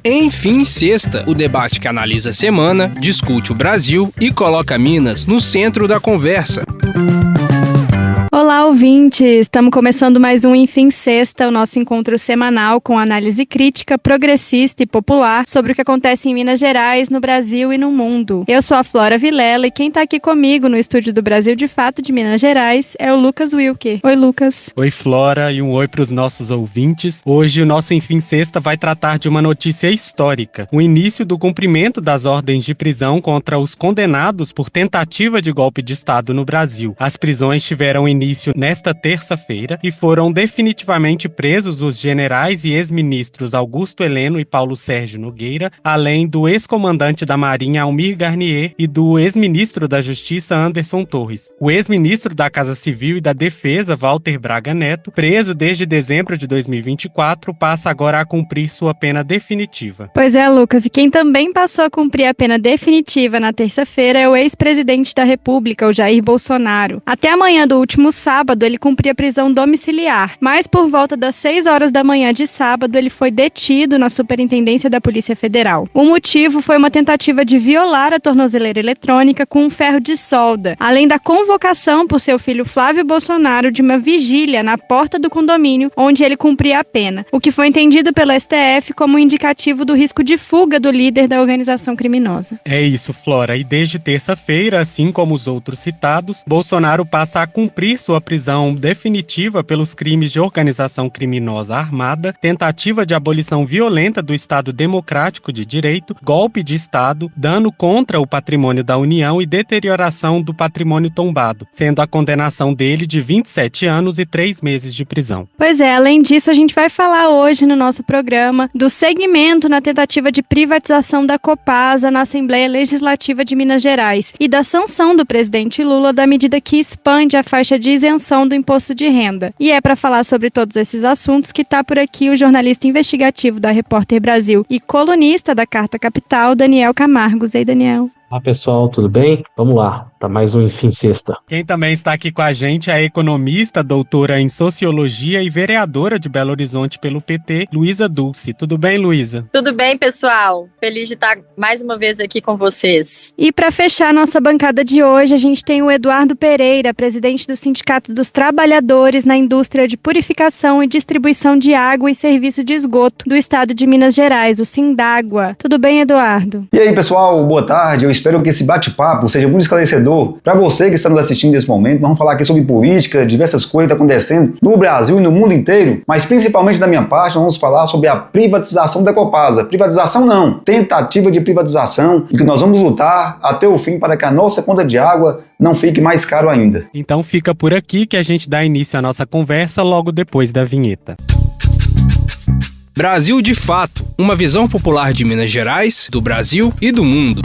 Enfim, sexta, o debate que analisa a semana, discute o Brasil e coloca Minas no centro da conversa. Olá, ouvintes! Estamos começando mais um Enfim Sexta, o nosso encontro semanal com análise crítica, progressista e popular sobre o que acontece em Minas Gerais, no Brasil e no mundo. Eu sou a Flora Vilela e quem está aqui comigo no estúdio do Brasil de Fato de Minas Gerais é o Lucas Wilker. Oi, Lucas. Oi, Flora, e um oi para os nossos ouvintes. Hoje o nosso Enfim Sexta vai tratar de uma notícia histórica: o início do cumprimento das ordens de prisão contra os condenados por tentativa de golpe de Estado no Brasil. As prisões tiveram início nesta terça-feira e foram definitivamente presos os generais e ex-ministros Augusto Heleno e Paulo Sérgio Nogueira, além do ex-comandante da Marinha Almir Garnier e do ex-ministro da Justiça Anderson Torres. O ex-ministro da Casa Civil e da Defesa, Walter Braga Neto, preso desde dezembro de 2024, passa agora a cumprir sua pena definitiva. Pois é, Lucas, e quem também passou a cumprir a pena definitiva na terça-feira é o ex-presidente da República, o Jair Bolsonaro. Até amanhã do último sábado, ele cumpria prisão domiciliar, mas por volta das 6 horas da manhã de sábado, ele foi detido na Superintendência da Polícia Federal. O motivo foi uma tentativa de violar a tornozeleira eletrônica com um ferro de solda, além da convocação por seu filho Flávio Bolsonaro de uma vigília na porta do condomínio onde ele cumpria a pena, o que foi entendido pelo STF como indicativo do risco de fuga do líder da organização criminosa. É isso, Flora, e desde terça-feira, assim como os outros citados, Bolsonaro passa a cumprir sua prisão definitiva pelos crimes de organização criminosa armada, tentativa de abolição violenta do Estado Democrático de Direito, golpe de Estado, dano contra o patrimônio da União e deterioração do patrimônio tombado, sendo a condenação dele de 27 anos e 3 meses de prisão. Pois é, além disso, a gente vai falar hoje no nosso programa do segmento na tentativa de privatização da Copasa na Assembleia Legislativa de Minas Gerais e da sanção do presidente Lula da medida que expande a faixa de isenção do imposto de renda. E é para falar sobre todos esses assuntos que está por aqui o jornalista investigativo da Repórter Brasil e colunista da Carta Capital, Daniel Camargos. Ei, Daniel. Olá, pessoal, tudo bem? Vamos lá, para mais um Enfim Sexta. Quem também está aqui com a gente é a economista, doutora em Sociologia e vereadora de Belo Horizonte pelo PT, Luísa Dulce. Tudo bem, Luísa? Tudo bem, pessoal? Feliz de estar mais uma vez aqui com vocês. E para fechar nossa bancada de hoje, a gente tem o Eduardo Pereira, presidente do Sindicato dos Trabalhadores na Indústria de Purificação e Distribuição de Água e Serviço de Esgoto do Estado de Minas Gerais, o Sindágua. Tudo bem, Eduardo? E aí, pessoal, boa tarde. Eu espero que esse bate-papo seja muito esclarecedor para você que está nos assistindo nesse momento. Nós vamos falar aqui sobre política, diversas coisas que estão acontecendo no Brasil e no mundo inteiro, mas principalmente da minha parte, nós vamos falar sobre a privatização da Copasa. Privatização não, tentativa de privatização, e que nós vamos lutar até o fim para que a nossa conta de água não fique mais caro ainda. Então fica por aqui que a gente dá início à nossa conversa logo depois da vinheta. Brasil de Fato, uma visão popular de Minas Gerais, do Brasil e do mundo.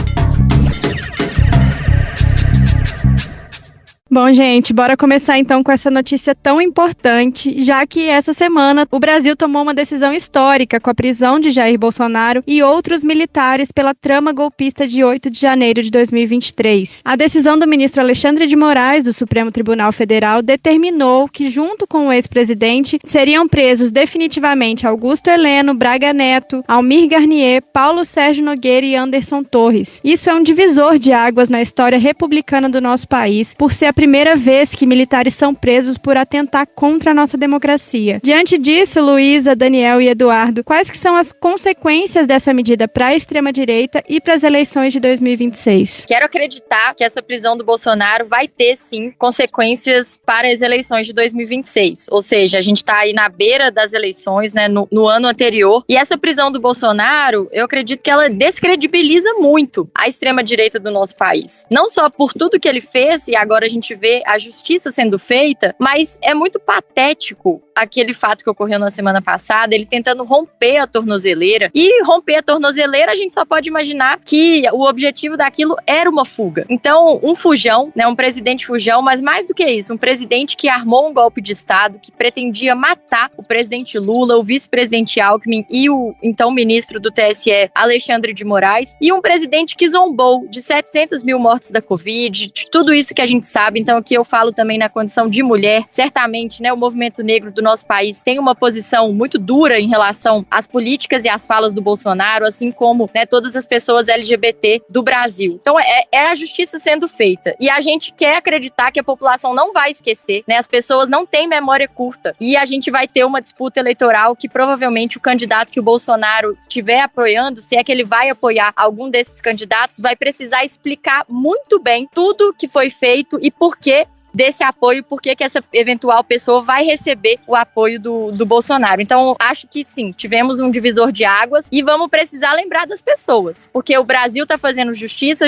Bom, gente, bora começar então com essa notícia tão importante, já que essa semana o Brasil tomou uma decisão histórica com a prisão de Jair Bolsonaro e outros militares pela trama golpista de 8 de janeiro de 2023. A decisão do ministro Alexandre de Moraes, do Supremo Tribunal Federal, determinou que, junto com o ex-presidente, seriam presos definitivamente Augusto Heleno, Braga Neto, Almir Garnier, Paulo Sérgio Nogueira e Anderson Torres. Isso é um divisor de águas na história republicana do nosso país, por ser a primeira vez que militares são presos por atentar contra a nossa democracia. Diante disso, Luísa, Daniel e Eduardo, quais que são as consequências dessa medida para a extrema-direita e para as eleições de 2026? Quero acreditar que essa prisão do Bolsonaro vai ter, sim, consequências para as eleições de 2026. Ou seja, a gente está aí na beira das eleições, né, no ano anterior. E essa prisão do Bolsonaro, eu acredito que ela descredibiliza muito a extrema-direita do nosso país. Não só por tudo que ele fez, e agora a gente vê a justiça sendo feita, mas é muito patético aquele fato que ocorreu na semana passada, ele tentando romper a tornozeleira. E romper a tornozeleira, a gente só pode imaginar que o objetivo daquilo era uma fuga. Então, um fujão, né, um presidente fujão, mas mais do que isso, um presidente que armou um golpe de Estado, que pretendia matar o presidente Lula, o vice-presidente Alckmin e o então ministro do TSE, Alexandre de Moraes, e um presidente que zombou de 700 mil mortes da Covid, de tudo isso que a gente sabe. Então, aqui eu falo também na condição de mulher. Certamente, né, o movimento negro do nosso país tem uma posição muito dura em relação às políticas e às falas do Bolsonaro, assim como, né, todas as pessoas LGBT do Brasil. Então, é a justiça sendo feita. E a gente quer acreditar que a população não vai esquecer, né? As pessoas não têm memória curta. E a gente vai ter uma disputa eleitoral que provavelmente o candidato que o Bolsonaro estiver apoiando, se é que ele vai apoiar algum desses candidatos, vai precisar explicar muito bem tudo que foi feito e por que desse apoio, por que essa eventual pessoa vai receber o apoio do Bolsonaro. Então, acho que sim, tivemos um divisor de águas e vamos precisar lembrar das pessoas, porque o Brasil está fazendo justiça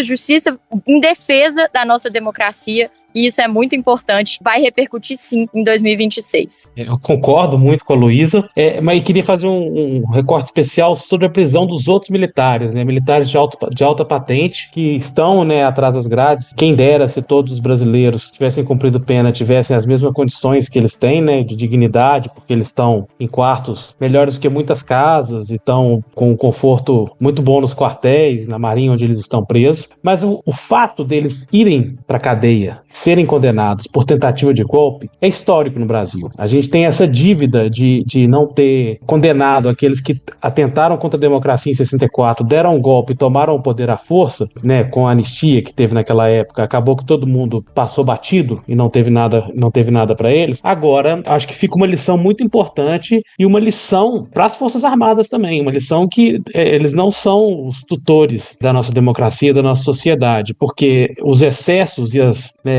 em defesa da nossa democracia, e isso é muito importante, vai repercutir sim em 2026. Eu concordo muito com a Luísa, mas eu queria fazer um recorte especial sobre a prisão dos outros militares, né? Militares de alta patente que estão, né, atrás das grades. Quem dera se todos os brasileiros tivessem cumprido pena, tivessem as mesmas condições que eles têm, né, de dignidade, porque eles estão em quartos melhores do que muitas casas e estão com um conforto muito bom nos quartéis, na marinha onde eles estão presos. Mas o fato deles irem para a cadeia, serem condenados por tentativa de golpe, é histórico no Brasil. A gente tem essa dívida de não ter condenado aqueles que atentaram contra a democracia em 64, deram um golpe e tomaram o poder à força, né, com a anistia que teve naquela época. Acabou que todo mundo passou batido e não teve nada para eles. Agora, acho que fica uma lição muito importante e uma lição para as Forças Armadas também, uma lição que eles não são os tutores da nossa democracia, da nossa sociedade, porque os excessos e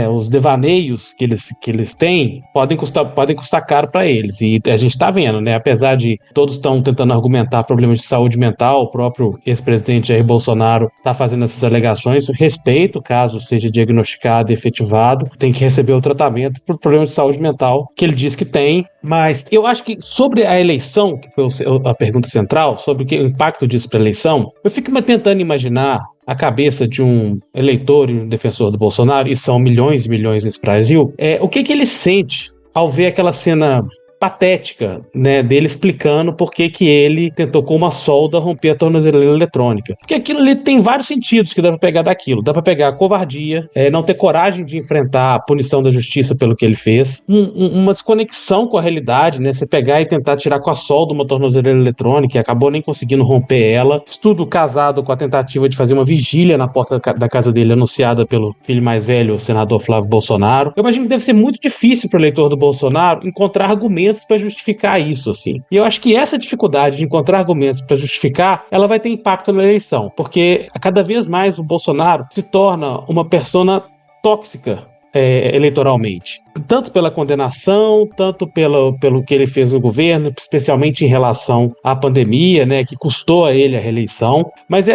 os devaneios que eles têm podem custar caro para eles. E a gente está vendo, né? Apesar de todos estão tentando argumentar problemas de saúde mental, o próprio ex-presidente Jair Bolsonaro está fazendo essas alegações. Respeito, caso seja diagnosticado e efetivado, tem que receber o tratamento por problemas de saúde mental que ele diz que tem. Mas eu acho que sobre a eleição, que foi a pergunta central, sobre o impacto disso para a eleição, eu fico tentando imaginar a cabeça de um eleitor e um defensor do Bolsonaro, e são milhões e milhões nesse Brasil, o que ele sente ao ver aquela cena patética, né, dele explicando por que ele tentou com uma solda romper a tornozeleira eletrônica. Porque aquilo ali tem vários sentidos que dá pra pegar daquilo. Dá pra pegar a covardia, não ter coragem de enfrentar a punição da justiça pelo que ele fez, uma desconexão com a realidade, né, você pegar e tentar tirar com a solda uma tornozeleira eletrônica e acabou nem conseguindo romper ela. Isso tudo casado com a tentativa de fazer uma vigília na porta da casa dele, anunciada pelo filho mais velho, o senador Flávio Bolsonaro. Eu imagino que deve ser muito difícil para o eleitor do Bolsonaro encontrar argumentos para justificar isso, assim. E eu acho que essa dificuldade de encontrar argumentos para justificar, ela vai ter impacto na eleição, porque cada vez mais o Bolsonaro se torna uma persona tóxica eleitoralmente. Tanto pela condenação, tanto pelo que ele fez no governo, especialmente em relação à pandemia, né, que custou a ele a reeleição. Mas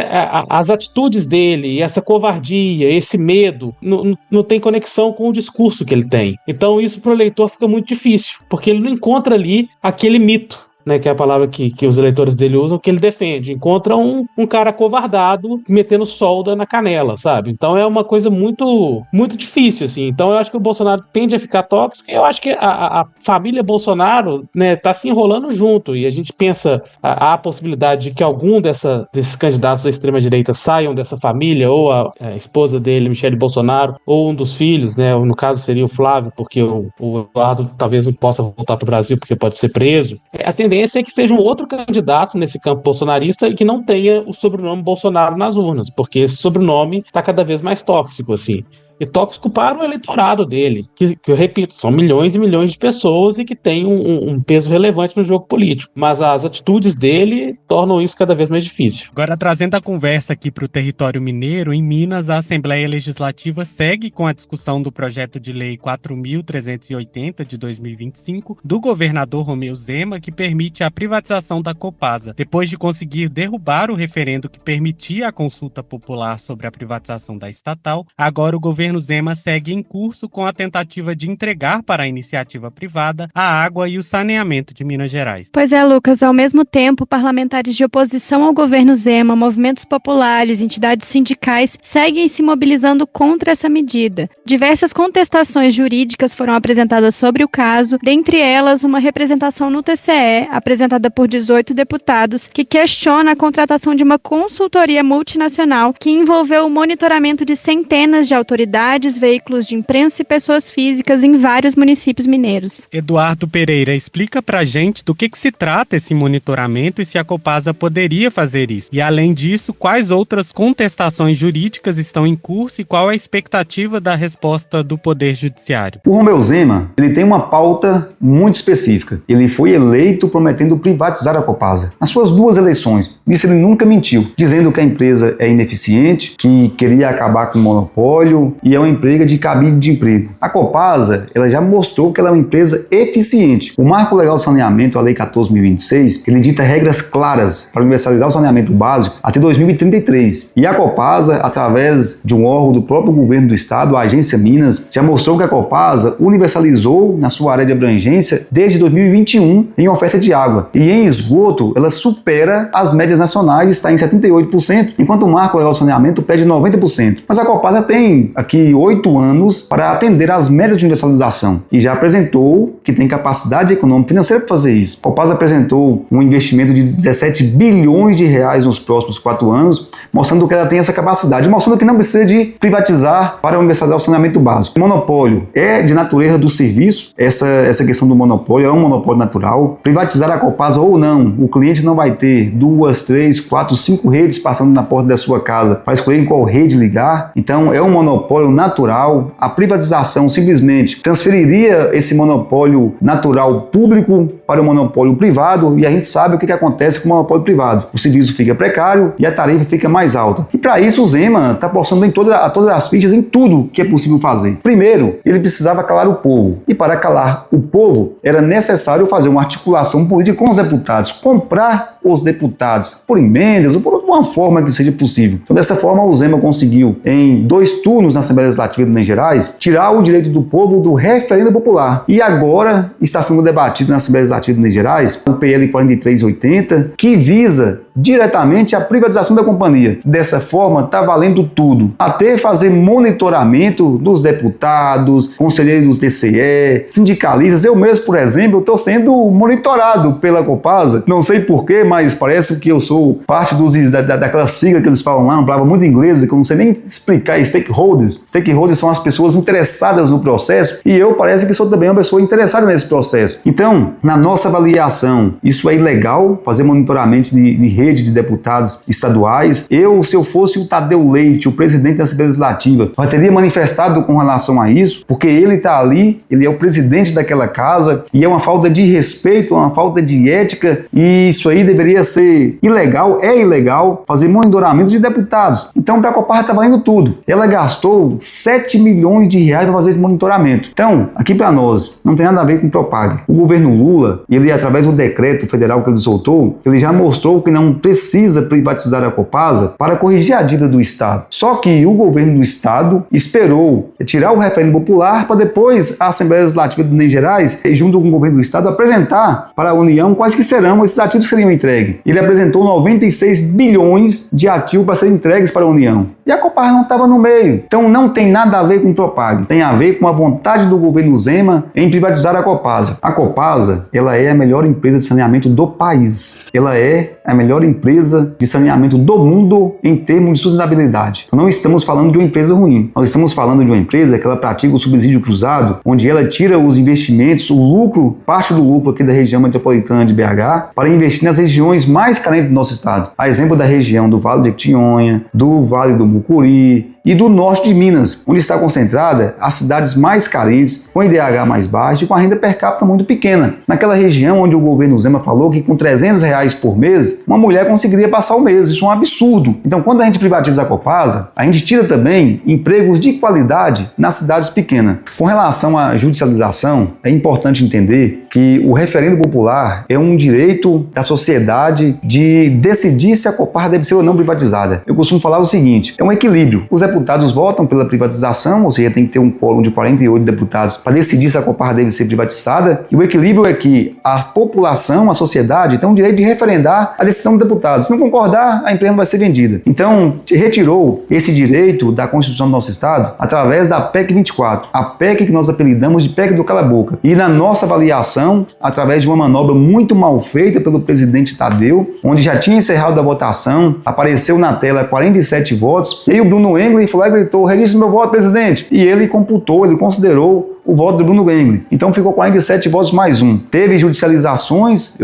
as atitudes dele, e essa covardia, esse medo, não tem conexão com o discurso que ele tem. Então isso para o eleitor fica muito difícil, porque ele não encontra ali aquele mito, né, que é a palavra que os eleitores dele usam, que ele defende. Encontra um cara covardado metendo solda na canela, sabe? Então é uma coisa muito, muito difícil, assim. Então eu acho que o Bolsonaro tende a ficar tóxico, e eu acho que a família Bolsonaro, né, tá se enrolando junto, e a gente pensa a possibilidade de que algum desses candidatos da extrema-direita saiam dessa família, ou a esposa dele, Michele Bolsonaro, ou um dos filhos, né, no caso seria o Flávio, porque o Eduardo talvez não possa voltar para o Brasil porque pode ser preso. A tendência é que seja um outro candidato nesse campo bolsonarista e que não tenha o sobrenome Bolsonaro nas urnas, porque esse sobrenome está cada vez mais tóxico, assim. E tóxico para o eleitorado dele, que eu repito, são milhões e milhões de pessoas e que tem um peso relevante no jogo político. Mas as atitudes dele tornam isso cada vez mais difícil. Agora, trazendo a conversa aqui para o território mineiro, em Minas, a Assembleia Legislativa segue com a discussão do projeto de lei 4.380 de 2025 do governador Romeu Zema, que permite a privatização da Copasa. Depois de conseguir derrubar o referendo que permitia a consulta popular sobre a privatização da estatal, agora o governo governo Zema segue em curso com a tentativa de entregar para a iniciativa privada a água e o saneamento de Minas Gerais. Pois é, Lucas, ao mesmo tempo, parlamentares de oposição ao governo Zema, movimentos populares, entidades sindicais seguem se mobilizando contra essa medida. Diversas contestações jurídicas foram apresentadas sobre o caso, dentre elas uma representação no TCE, apresentada por 18 deputados, que questiona a contratação de uma consultoria multinacional que envolveu o monitoramento de centenas de autoridades, veículos de imprensa e pessoas físicas em vários municípios mineiros. Eduardo Pereira, explica pra gente do que se trata esse monitoramento e se a Copasa poderia fazer isso. E além disso, quais outras contestações jurídicas estão em curso e qual a expectativa da resposta do Poder Judiciário? O Romeu Zema, ele tem uma pauta muito específica. Ele foi eleito prometendo privatizar a Copasa. Nas suas 2 eleições, nisso ele nunca mentiu, dizendo que a empresa é ineficiente, que queria acabar com o monopólio e é uma empresa de cabide de emprego. A Copasa, ela já mostrou que ela é uma empresa eficiente. O Marco Legal de Saneamento, a Lei 14.026, ele dita regras claras para universalizar o saneamento básico até 2033. E a Copasa, através de um órgão do próprio governo do estado, a Agência Minas, já mostrou que a Copasa universalizou na sua área de abrangência desde 2021 em oferta de água. E em esgoto, ela supera as médias nacionais, está em 78%, enquanto o Marco Legal de Saneamento pede 90%. Mas a Copasa tem aqui 8 anos para atender às médias de universalização e já apresentou que tem capacidade econômica e financeira para fazer isso. A Copasa apresentou um investimento de 17 bilhões de reais nos próximos 4 anos, mostrando que ela tem essa capacidade, mostrando que não precisa de privatizar para universalizar o saneamento básico. O monopólio é de natureza do serviço, essa questão do monopólio é um monopólio natural. Privatizar a Copasa ou não, o cliente não vai ter 2, 3, 4, 5 redes passando na porta da sua casa para escolher em qual rede ligar. Então é um monopólio natural. A privatização simplesmente transferiria esse monopólio natural público para o monopólio privado e a gente sabe o que acontece com o monopólio privado. O serviço fica precário e a tarifa fica mais alta. E para isso o Zema está apostando em todas as fichas, em tudo que é possível fazer. Primeiro, ele precisava calar o povo. E para calar o povo, era necessário fazer uma articulação política com os deputados, comprar os deputados por emendas ou por uma forma que seja possível. Então, dessa forma, o Zema conseguiu, em 2 turnos na Assembleia Legislativa de Minas Gerais, tirar o direito do povo do referendo popular. E agora está sendo debatido na Assembleia Legislativa de Minas Gerais o PL 4380, que visa diretamente a privatização da companhia. Dessa forma, está valendo tudo. Até fazer monitoramento dos deputados, conselheiros do TCE, sindicalistas. Eu mesmo, por exemplo, estou sendo monitorado pela Copasa. Não sei porquê, mas parece que eu sou parte daquela sigla que eles falam lá, uma palavra muito inglesa, que eu não sei nem explicar, stakeholders. Stakeholders são as pessoas interessadas no processo e eu parece que sou também uma pessoa interessada nesse processo. Então, na nossa avaliação, isso é ilegal, fazer monitoramento de rede de deputados estaduais. Se eu fosse o Tadeu Leite, o presidente da Assembleia Legislativa, eu teria manifestado com relação a isso, porque ele está ali, ele é o presidente daquela casa e é uma falta de respeito, uma falta de ética e isso aí deveria ser ilegal, é ilegal fazer monitoramento de deputados. Então, para a Copasa está valendo tudo. Ela gastou 7 milhões de reais para fazer esse monitoramento. Então, aqui para nós, não tem nada a ver com Propag. O governo Lula, ele através do decreto federal que ele soltou, ele já mostrou que não precisa privatizar a Copasa para corrigir a dívida do Estado. Só que o governo do Estado esperou tirar o referendo popular para depois a Assembleia Legislativa de Minas Gerais, junto com o governo do Estado, apresentar para a União quais que serão esses ativos que seriam entregues. Ele apresentou 96 bilhões de ativos para serem entregues para a União. E a Copasa não estava no meio. Então não tem nada a ver com Propag. Tem a ver com a vontade do governo Zema em privatizar a Copasa. A Copasa, ela é a melhor empresa de saneamento do país. Ela é a melhor empresa de saneamento do mundo em termos de sustentabilidade. Não estamos falando de uma empresa ruim. Nós estamos falando de uma empresa que ela pratica o subsídio cruzado, onde ela tira os investimentos, o lucro, parte do lucro aqui da região metropolitana de BH, para investir nas regiões mais carentes do nosso estado. A exemplo da região do Vale de Jequitinhonha, do Vale do Mucuri e do norte de Minas, onde está concentrada as cidades mais carentes, com IDH mais baixo e com a renda per capita muito pequena. Naquela região onde o governo Zema falou que com R$300 por mês, uma mulher conseguiria passar o mês. Isso é um absurdo. Então, quando a gente privatiza a Copasa, a gente tira também empregos de qualidade nas cidades pequenas. Com relação à judicialização, é importante entender que o referendo popular é um direito da sociedade de decidir se a Copasa deve ser ou não privatizada. Eu costumo falar o seguinte, é um equilíbrio. Os deputados votam pela privatização, ou seja, tem que ter um quórum de 48 deputados para decidir se a Copasa deve ser privatizada. E o equilíbrio é que a população, a sociedade, tem o direito de referendar a decisão do deputado. Se não concordar, a empresa não vai ser vendida. Então, retirou esse direito da Constituição do nosso Estado através da PEC 24, a PEC que nós apelidamos de PEC do cala-boca. E na nossa avaliação, através de uma manobra muito mal feita pelo presidente Tadeu, onde já tinha encerrado a votação, apareceu na tela 47 votos, e aí o Bruno Engler foi lá e gritou: registre meu voto, presidente. E ele computou, ele considerou o voto do Bruno Engler. Então ficou 47 votos mais um. Teve judicializações,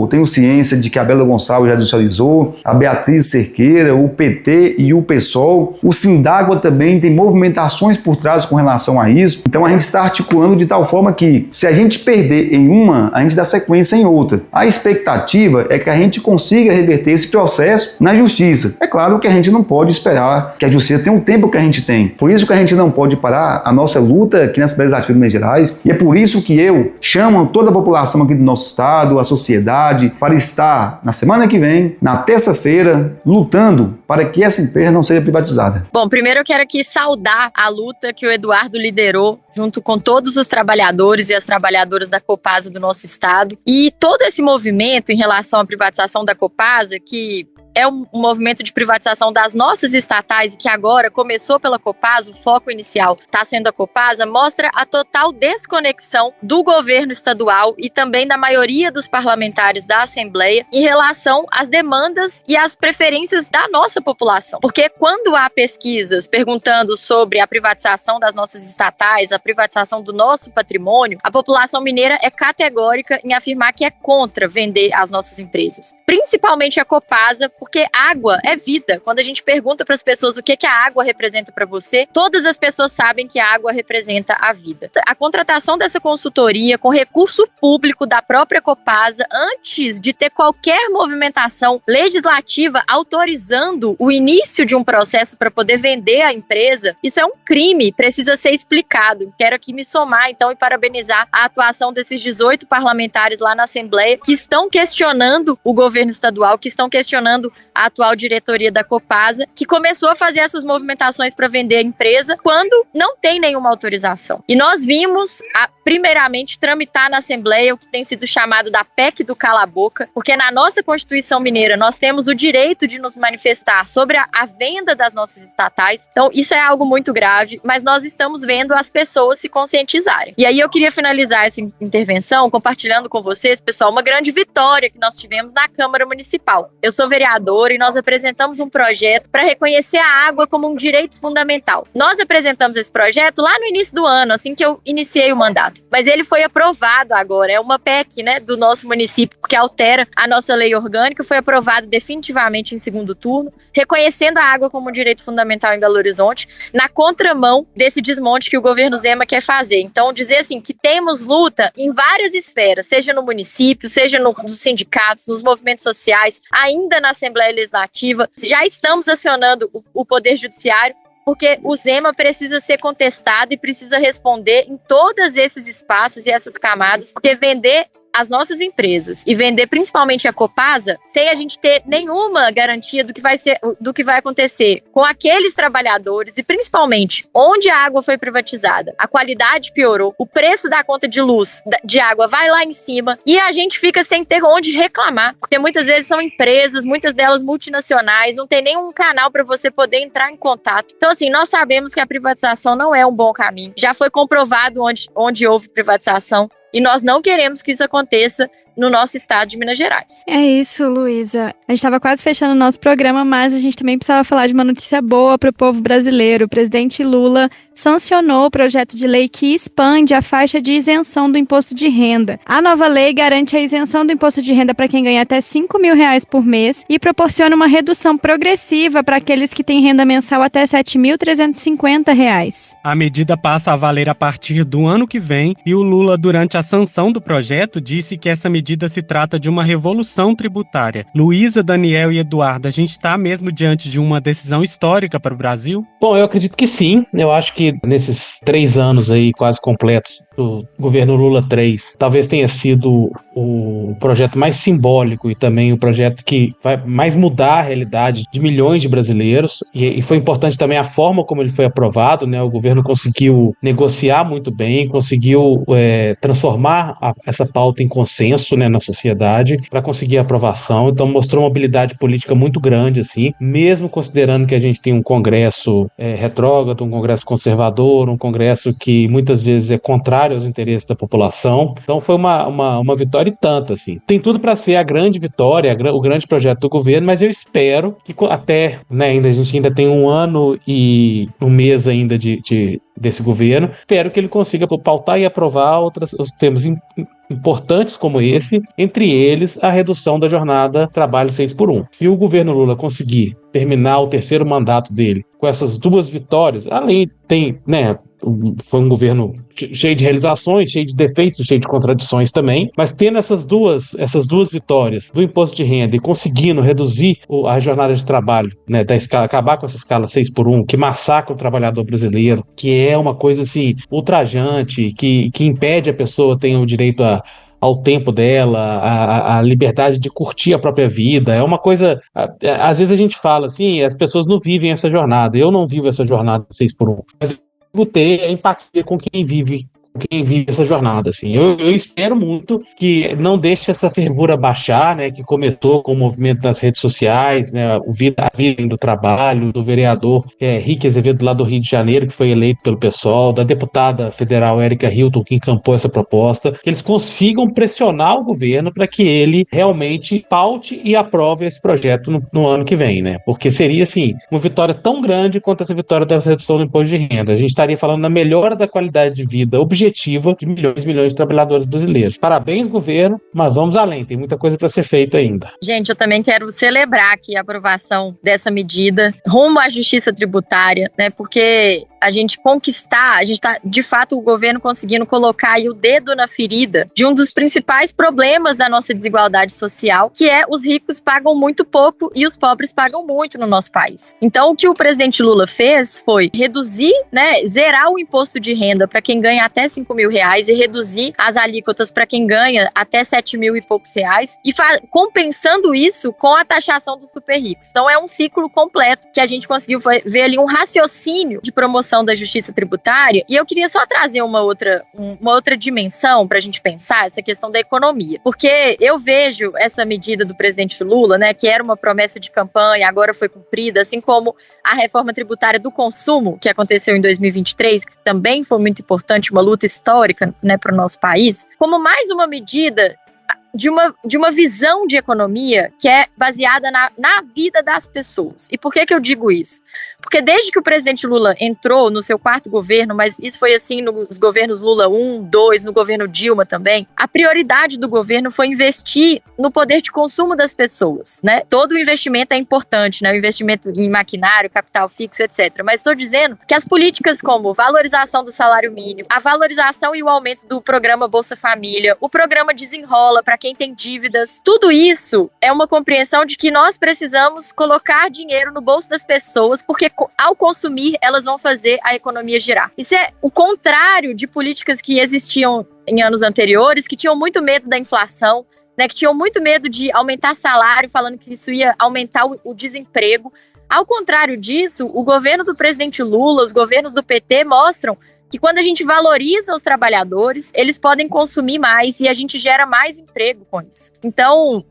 tenho ciência de que a Bela Gonçalves já judicializou, a Beatriz Cerqueira, o PT e o PSOL. O Sindágua também tem movimentações por trás com relação a isso. Então a gente está articulando de tal forma que, se a gente perder em uma, a gente dá sequência em outra. A expectativa é que a gente consiga reverter esse processo na justiça. É claro que a gente não pode esperar que a justiça tenha o tempo que a gente tem. Por isso que a gente não pode parar a nossa luta aqui nas Assembleias de Minas Gerais, e é por isso que eu chamo toda a população aqui do nosso estado, a sociedade, para estar na semana que vem, na terça-feira, lutando para que essa empresa não seja privatizada. Bom, primeiro eu quero aqui saudar a luta que o Eduardo liderou junto com todos os trabalhadores e as trabalhadoras da Copasa do nosso estado, e todo esse movimento em relação à privatização da Copasa, que é um movimento de privatização das nossas estatais e que agora começou pela Copasa, o foco inicial está sendo a Copasa, mostra a total desconexão do governo estadual e também da maioria dos parlamentares da Assembleia em relação às demandas e às preferências da nossa população. Porque quando há pesquisas perguntando sobre a privatização das nossas estatais, a privatização do nosso patrimônio, a população mineira é categórica em afirmar que é contra vender as nossas empresas. Principalmente a Copasa, porque água é vida. Quando a gente pergunta para as pessoas o que a água representa para você, todas as pessoas sabem que a água representa a vida. A contratação dessa consultoria com recurso público da própria Copasa, antes de ter qualquer movimentação legislativa autorizando o início de um processo para poder vender a empresa, isso é um crime, precisa ser explicado. Quero aqui me somar, então, e parabenizar a atuação desses 18 parlamentares lá na Assembleia que estão questionando o governo estadual, que estão questionando a atual diretoria da Copasa, que começou a fazer essas movimentações para vender a empresa quando não tem nenhuma autorização. E nós vimos, primeiramente, tramitar na Assembleia o que tem sido chamado da PEC do cala-boca, porque na nossa Constituição Mineira nós temos o direito de nos manifestar sobre a venda das nossas estatais. Então isso é algo muito grave, mas nós estamos vendo as pessoas se conscientizarem. E aí eu queria finalizar essa intervenção compartilhando com vocês, pessoal, uma grande vitória que nós tivemos na Câmara Municipal. Eu sou vereadora e nós apresentamos um projeto para reconhecer a água como um direito fundamental. Nós apresentamos esse projeto lá no início do ano, assim que eu iniciei o mandato. Mas ele foi aprovado agora, é uma PEC, né, do nosso município, que altera a nossa lei orgânica, foi aprovado definitivamente em segundo turno, reconhecendo a água como um direito fundamental em Belo Horizonte, na contramão desse desmonte que o governo Zema quer fazer. Então, dizer assim, que temos luta em várias esferas, seja no município, seja nos sindicatos, nos movimentos sociais, ainda na Assembleia Legislativa, já estamos acionando o Poder Judiciário, porque o Zema precisa ser contestado e precisa responder em todos esses espaços e essas camadas, porque vender as nossas empresas e vender principalmente a Copasa, sem a gente ter nenhuma garantia do que vai acontecer com aqueles trabalhadores e principalmente onde a água foi privatizada, a qualidade piorou, o preço da conta de luz, de água vai lá em cima e a gente fica sem ter onde reclamar, porque muitas vezes são empresas, muitas delas multinacionais, não tem nenhum canal para você poder entrar em contato. Então assim, nós sabemos que a privatização não é um bom caminho, já foi comprovado onde houve privatização, e nós não queremos que isso aconteça no nosso estado de Minas Gerais. É isso, Luísa. A gente estava quase fechando o nosso programa, mas a gente também precisava falar de uma notícia boa para o povo brasileiro. O presidente Lula sancionou o projeto de lei que expande a faixa de isenção do imposto de renda. A nova lei garante a isenção do imposto de renda para quem ganha até R$5 mil por mês e proporciona uma redução progressiva para aqueles que têm renda mensal até R$7.350. A medida passa a valer a partir do ano que vem e o Lula, durante a sanção do projeto, disse que essa medida se trata de uma revolução tributária. Luísa, Daniel e Eduardo, a gente está mesmo diante de uma decisão histórica para o Brasil? Bom, eu acredito que sim. Eu acho que nesses 3 anos aí quase completos do governo Lula 3 talvez tenha sido o projeto mais simbólico e também o projeto que vai mais mudar a realidade de milhões de brasileiros, e foi importante também a forma como ele foi aprovado, né? O governo conseguiu negociar muito bem, conseguiu transformar essa pauta em consenso, né, na sociedade para conseguir a aprovação, então mostrou uma habilidade política muito grande, assim, mesmo considerando que a gente tem um Congresso retrógrado, um Congresso conservador, um Congresso que muitas vezes é contrário aos interesses da população. Então foi uma vitória e tanto, assim. Tem tudo para ser a grande vitória, o grande projeto do governo, mas eu espero que até, né, a gente ainda tem 1 ano e 1 mês ainda desse governo, espero que ele consiga pautar e aprovar os temas importantes como esse, entre eles a redução da jornada trabalho 6x1. Se o governo Lula conseguir terminar o 3º mandato dele com essas 2 vitórias, além foi um governo cheio de realizações, cheio de defeitos, cheio de contradições também, mas tendo essas duas vitórias do imposto de renda e conseguindo reduzir a jornada de trabalho, né, da escala, acabar com essa escala 6x1, que massacra o trabalhador brasileiro, que é uma coisa assim ultrajante, que impede a pessoa ter o direito ao tempo dela, a liberdade de curtir a própria vida. É uma coisa... Às vezes a gente fala assim, as pessoas não vivem essa jornada. Eu não vivo essa jornada 6x1. Mas eu ter empatia com quem vive essa jornada, assim. Eu espero muito que não deixe essa fervura baixar, né, que começou com o movimento das redes sociais, né, a vida do trabalho, do vereador Rick Azevedo lá do Rio de Janeiro, que foi eleito pelo PSOL, da deputada federal Érica Hilton, que encampou essa proposta, que eles consigam pressionar o governo para que ele realmente paute e aprove esse projeto no ano que vem, né, porque seria, assim, uma vitória tão grande quanto essa vitória da redução do imposto de renda. A gente estaria falando da melhora da qualidade de vida objetiva de milhões e milhões de trabalhadores brasileiros. Parabéns, governo, mas vamos além, tem muita coisa para ser feita ainda. Gente, eu também quero celebrar aqui a aprovação dessa medida rumo à justiça tributária, né? Porque a gente está, de fato, o governo conseguindo colocar aí o dedo na ferida de um dos principais problemas da nossa desigualdade social, que é os ricos pagam muito pouco e os pobres pagam muito no nosso país. Então, o que o presidente Lula fez foi reduzir, né, zerar o imposto de renda para quem ganha até R$5.000 e reduzir as alíquotas para quem ganha até R$7.000 e poucos reais, e compensando isso com a taxação dos super ricos. Então, é um ciclo completo que a gente conseguiu ver ali um raciocínio de promoção da justiça tributária, e eu queria só trazer uma outra dimensão para a gente pensar essa questão da economia, porque eu vejo essa medida do presidente Lula, né, que era uma promessa de campanha, agora foi cumprida, assim como a reforma tributária do consumo, que aconteceu em 2023, que também foi muito importante, uma luta histórica, né, para o nosso país, como mais uma medida de uma visão de economia que é baseada na vida das pessoas. E por que eu digo isso? Porque desde que o presidente Lula entrou no seu 4º governo, mas isso foi assim nos governos Lula 1, 2, no governo Dilma também, a prioridade do governo foi investir no poder de consumo das pessoas, né? Todo o investimento é importante, né? O investimento em maquinário, capital fixo, etc. Mas estou dizendo que as políticas como valorização do salário mínimo, a valorização e o aumento do programa Bolsa Família, o programa Desenrola para quem tem dívidas, tudo isso é uma compreensão de que nós precisamos colocar dinheiro no bolso das pessoas, porque ao consumir, elas vão fazer a economia girar. Isso é o contrário de políticas que existiam em anos anteriores, que tinham muito medo da inflação, né, que tinham muito medo de aumentar salário, falando que isso ia aumentar o desemprego. Ao contrário disso, o governo do presidente Lula, os governos do PT mostram que quando a gente valoriza os trabalhadores, eles podem consumir mais e a gente gera mais emprego com isso. Então,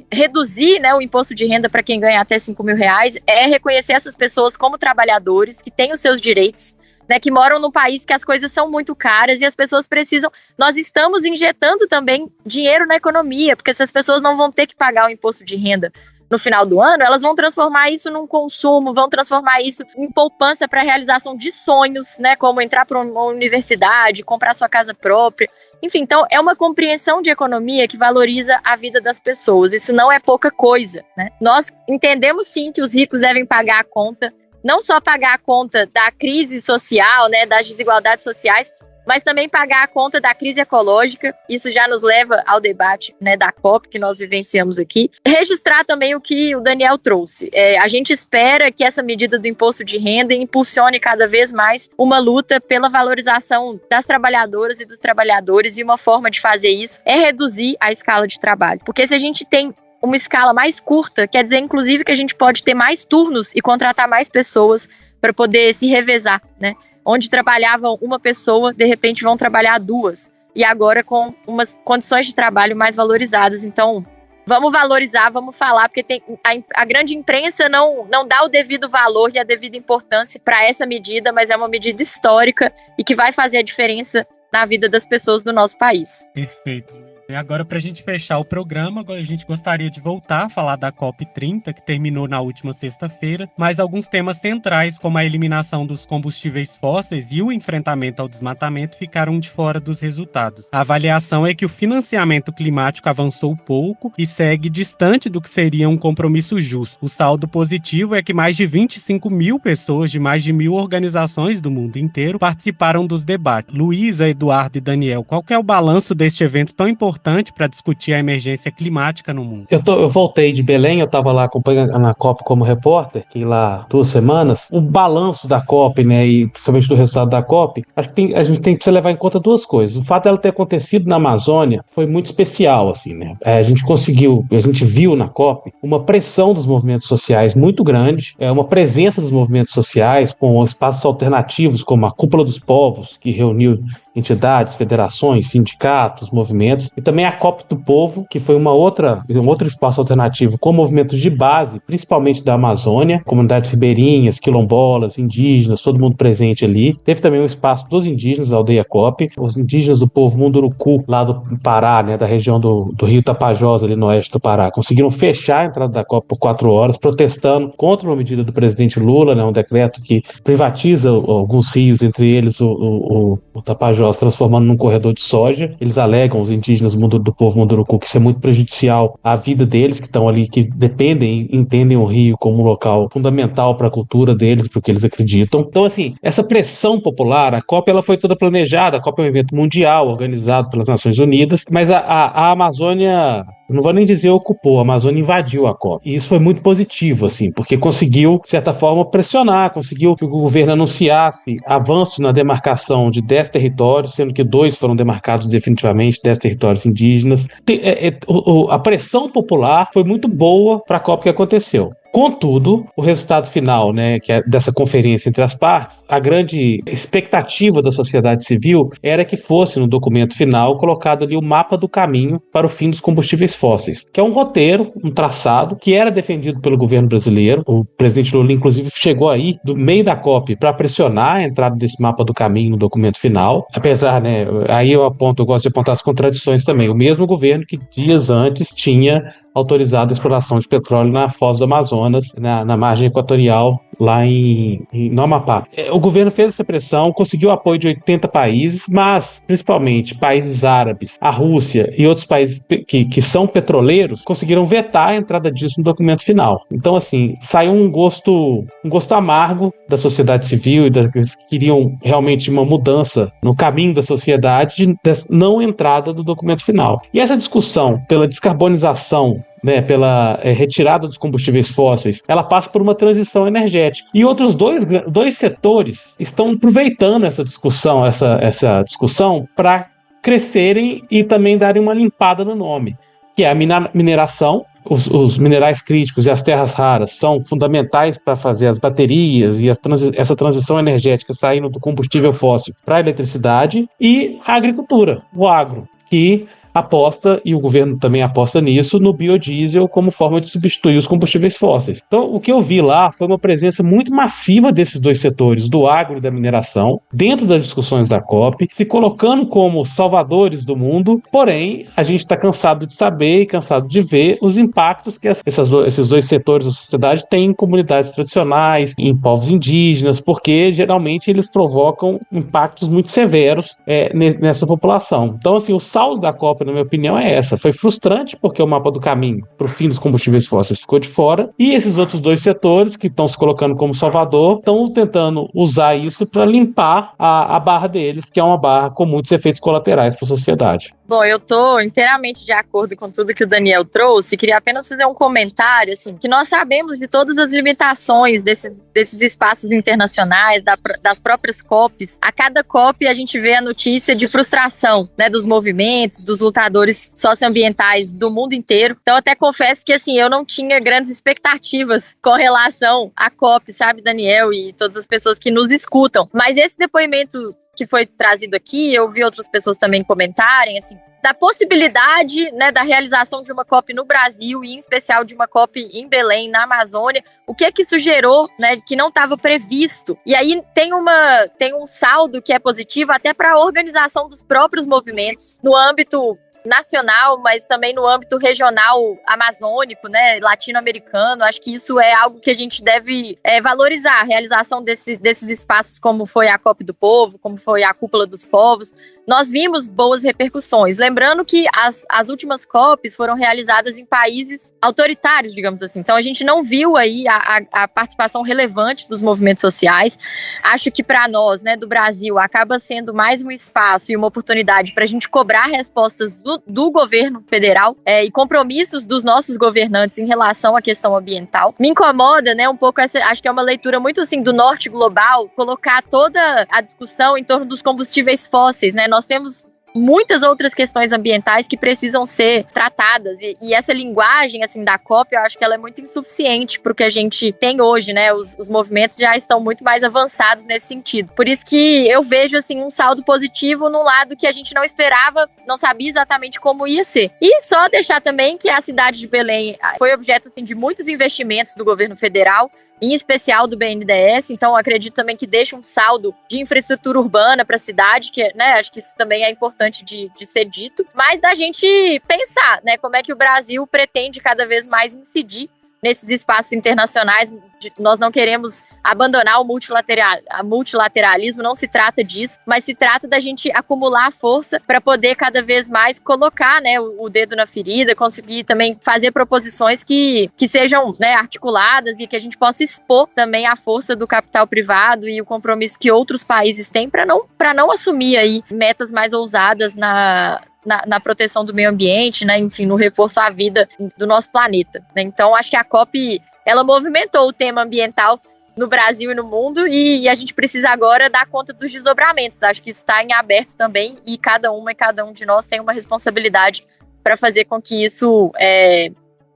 reduzir, né, o imposto de renda para quem ganha até R$5.000 é reconhecer essas pessoas como trabalhadores, que têm os seus direitos, né, que moram num país que as coisas são muito caras e as pessoas precisam... Nós estamos injetando também dinheiro na economia, porque se as pessoas não vão ter que pagar o imposto de renda no final do ano, elas vão transformar isso num consumo, vão transformar isso em poupança para a realização de sonhos, né, como entrar para uma universidade, comprar sua casa própria. Enfim, então é uma compreensão de economia que valoriza a vida das pessoas. Isso não é pouca coisa, né? Nós entendemos sim que os ricos devem pagar a conta, não só pagar a conta da crise social, né, das desigualdades sociais, mas também pagar a conta da crise ecológica. Isso já nos leva ao debate, né, da COP que nós vivenciamos aqui. Registrar também o que o Daniel trouxe. A gente espera que essa medida do imposto de renda impulsione cada vez mais uma luta pela valorização das trabalhadoras e dos trabalhadores, e uma forma de fazer isso é reduzir a escala de trabalho. Porque se a gente tem uma escala mais curta, quer dizer, inclusive, que a gente pode ter mais turnos e contratar mais pessoas para poder se revezar, né? Onde trabalhavam uma pessoa, de repente vão trabalhar duas. E agora com umas condições de trabalho mais valorizadas. Então, vamos valorizar, vamos falar, porque a grande imprensa não dá o devido valor e a devida importância para essa medida, mas é uma medida histórica e que vai fazer a diferença na vida das pessoas do nosso país. Perfeito. E agora, para a gente fechar o programa, a gente gostaria de voltar a falar da COP30, que terminou na última sexta-feira, mas alguns temas centrais, como a eliminação dos combustíveis fósseis e o enfrentamento ao desmatamento, ficaram de fora dos resultados. A avaliação é que o financiamento climático avançou pouco e segue distante do que seria um compromisso justo. O saldo positivo é que mais de 25 mil pessoas de mais de 1.000 organizações do mundo inteiro participaram dos debates. Luísa, Eduardo e Daniel, qual que é o balanço deste evento tão importante para discutir a emergência climática no mundo? Eu voltei de Belém, eu estava lá acompanhando a COP como repórter, fiquei lá 2 semanas. O balanço da COP, né, e principalmente do resultado da COP, acho que a gente tem que levar em conta 2 coisas. O fato dela ter acontecido na Amazônia foi muito especial, assim, né? A gente viu na COP uma pressão dos movimentos sociais muito grande, uma presença dos movimentos sociais com espaços alternativos, como a Cúpula dos Povos, que reuniu entidades, federações, sindicatos, movimentos, e também a COP do Povo, que foi um outro espaço alternativo com movimentos de base, principalmente da Amazônia, comunidades ribeirinhas, quilombolas, indígenas, todo mundo presente ali. Teve também um espaço dos indígenas, a aldeia COP, os indígenas do povo Munduruku, lá do Pará, né, da região do Rio Tapajós, ali no oeste do Pará, conseguiram fechar a entrada da COP por 4 horas, protestando contra uma medida do presidente Lula, né, um decreto que privatiza alguns rios, entre eles o Tapajós, transformando num corredor de soja. Eles alegam, os indígenas do povo Munduruku, que isso é muito prejudicial à vida deles, que estão ali, que dependem e entendem o rio como um local fundamental para a cultura deles, para o que eles acreditam. Então, assim, essa pressão popular, a COP ela foi toda planejada, a COP é um evento mundial, organizado pelas Nações Unidas, mas a Amazônia, não vou nem dizer ocupou, a Amazônia invadiu a COP. E isso foi muito positivo, assim, porque conseguiu, de certa forma, pressionar, conseguiu que o governo anunciasse avanço na demarcação de 10 territórios, sendo que 2 foram demarcados definitivamente, 10 territórios indígenas. A pressão popular foi muito boa para a COP que aconteceu. Contudo, o resultado final, né, que é dessa conferência entre as partes, a grande expectativa da sociedade civil era que fosse no documento final colocado ali o mapa do caminho para o fim dos combustíveis fósseis, que é um roteiro, um traçado, que era defendido pelo governo brasileiro. O presidente Lula, inclusive, chegou aí do meio da COP para pressionar a entrada desse mapa do caminho no documento final. Apesar, né, aí eu gosto de apontar as contradições também. O mesmo governo que dias antes tinha autorizado a exploração de petróleo na foz do Amazonas, na margem equatorial, lá no Amapá. O governo fez essa pressão, conseguiu o apoio de 80 países, mas, principalmente, países árabes, a Rússia e outros países que são petroleiros, conseguiram vetar a entrada disso no documento final. Então, assim, saiu um gosto amargo da sociedade civil e daqueles que queriam realmente uma mudança no caminho da sociedade de não entrada do documento final. E essa discussão pela descarbonização, né, pela retirada dos combustíveis fósseis, ela passa por uma transição energética. E outros dois setores estão aproveitando essa discussão para crescerem e também darem uma limpada no nome, que é a mineração. Os minerais críticos e as terras raras são fundamentais para fazer as baterias e essa transição energética saindo do combustível fóssil para a eletricidade, e a agricultura, o agro, que aposta, e o governo também aposta nisso, no biodiesel como forma de substituir os combustíveis fósseis. Então, o que eu vi lá foi uma presença muito massiva desses dois setores, do agro e da mineração, dentro das discussões da COP, se colocando como salvadores do mundo. Porém, a gente está cansado de saber e cansado de ver os impactos que esses dois setores da sociedade têm em comunidades tradicionais, em povos indígenas, porque geralmente eles provocam impactos muito severos nessa população. Então, assim, o saldo da COP COP, na minha opinião, é essa. Foi frustrante porque o mapa do caminho para o fim dos combustíveis fósseis ficou de fora, e esses outros dois setores que estão se colocando como salvador estão tentando usar isso para limpar a barra deles, que é uma barra com muitos efeitos colaterais para a sociedade. Bom, eu tô inteiramente de acordo com tudo que o Daniel trouxe. Queria apenas fazer um comentário, assim, que nós sabemos de todas as limitações desses espaços internacionais, das próprias COPs. A cada COP a gente vê a notícia de frustração, né, dos movimentos, dos lutadores socioambientais do mundo inteiro. Então, até confesso que, assim, eu não tinha grandes expectativas com relação à COP, sabe, Daniel, e todas as pessoas que nos escutam. Mas esse depoimento que foi trazido aqui, eu vi outras pessoas também comentarem, assim, da possibilidade, né, da realização de uma COP no Brasil, e em especial de uma COP em Belém, na Amazônia. O que é que isso gerou, né, que não estava previsto? E aí tem um saldo que é positivo até para a organização dos próprios movimentos no âmbito nacional, mas também no âmbito regional amazônico, né, latino-americano. Acho que isso é algo que a gente deve valorizar, a realização desses espaços, como foi a COP do Povo, como foi a Cúpula dos Povos. Nós vimos boas repercussões. Lembrando que as últimas COPs foram realizadas em países autoritários, digamos assim. Então, a gente não viu aí a participação relevante dos movimentos sociais. Acho que para nós, né, do Brasil, acaba sendo mais um espaço e uma oportunidade para a gente cobrar respostas do governo federal e compromissos dos nossos governantes em relação à questão ambiental. Me incomoda, né, um pouco acho que é uma leitura muito assim do norte global, colocar toda a discussão em torno dos combustíveis fósseis, né? Nós temos muitas outras questões ambientais que precisam ser tratadas, e essa linguagem assim da COP, eu acho que ela é muito insuficiente para o que a gente tem hoje, né? Os movimentos já estão muito mais avançados nesse sentido. Por isso que eu vejo assim um saldo positivo no lado que a gente não esperava, não sabia exatamente como ia ser. E só deixar também que a cidade de Belém foi objeto assim de muitos investimentos do governo federal, em especial do BNDES, então acredito também que deixa um saldo de infraestrutura urbana para a cidade, que, né, acho que isso também é importante de ser dito, mas da gente pensar, né, como é que o Brasil pretende cada vez mais incidir nesses espaços internacionais. Nós não queremos abandonar o multilateralismo, não se trata disso, mas se trata da gente acumular força para poder cada vez mais colocar, né, o dedo na ferida, conseguir também fazer proposições que sejam, né, articuladas, e que a gente possa expor também a força do capital privado e o compromisso que outros países têm para não assumir aí metas mais ousadas na proteção do meio ambiente, né, enfim, no reforço à vida do nosso planeta, né? Então, acho que a COP, ela movimentou o tema ambiental no Brasil e no mundo, e a gente precisa agora dar conta dos desdobramentos. Acho que isso está em aberto também, e cada um de nós tem uma responsabilidade para fazer com que isso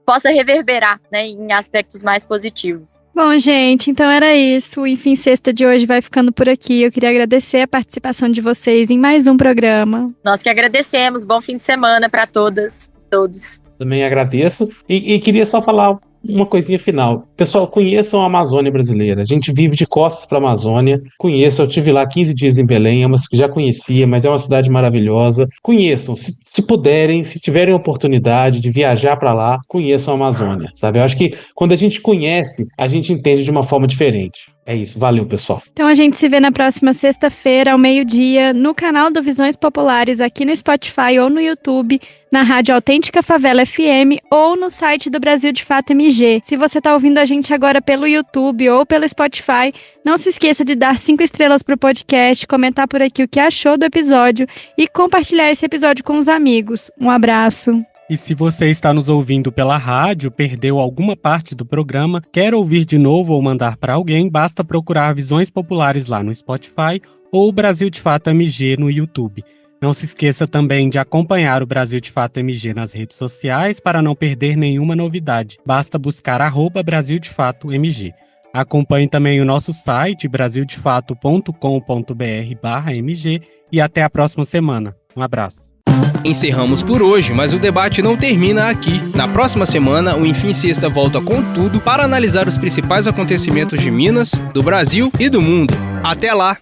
possa reverberar, né, em aspectos mais positivos. Bom, gente, então era isso. O Enfim Sexta de hoje vai ficando por aqui. Eu queria agradecer a participação de vocês em mais um programa. Nós que agradecemos. Bom fim de semana para todas e todos. Também agradeço. E queria só falar uma coisinha final. Pessoal, conheçam a Amazônia brasileira. A gente vive de costas para a Amazônia. Conheço, eu estive lá 15 dias em Belém, já conhecia, mas é uma cidade maravilhosa. Conheçam, se puderem, se tiverem oportunidade de viajar para lá, conheçam a Amazônia, sabe? Eu acho que quando a gente conhece, a gente entende de uma forma diferente. É isso, valeu, pessoal. Então a gente se vê na próxima sexta-feira, ao meio-dia, no canal do Visões Populares, aqui no Spotify ou no YouTube, na Rádio Autêntica Favela FM ou no site do Brasil de Fato MG. Se você está ouvindo a gente agora pelo YouTube ou pelo Spotify, não se esqueça de dar 5 estrelas pro podcast, comentar por aqui o que achou do episódio e compartilhar esse episódio com os amigos. Um abraço. E se você está nos ouvindo pela rádio, perdeu alguma parte do programa, quer ouvir de novo ou mandar para alguém, basta procurar Visões Populares lá no Spotify ou Brasil de Fato MG no YouTube. Não se esqueça também de acompanhar o Brasil de Fato MG nas redes sociais para não perder nenhuma novidade. Basta buscar @Brasil de Fato MG. Acompanhe também o nosso site brasildefato.com.br/MG e até a próxima semana. Um abraço. Encerramos por hoje, mas o debate não termina aqui. Na próxima semana, o Enfim Sexta volta com tudo para analisar os principais acontecimentos de Minas, do Brasil e do mundo. Até lá!